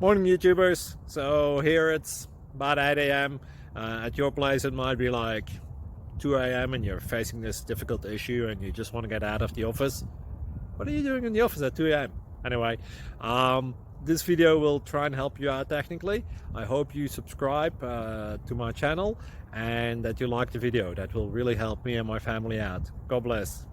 Morning YouTubers. So here it's about 8 a.m. At your place it might be like 2 a.m. and you're facing this difficult issue and you just want to get out of the office. What are you doing in the office at 2 a.m.? Anyway, this video will try and help you out technically. I hope you subscribe to my channel and that you like the video. That will really help me and my family out. God bless.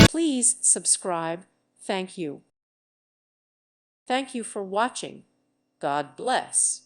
Please subscribe. Thank you. Thank you for watching. God bless.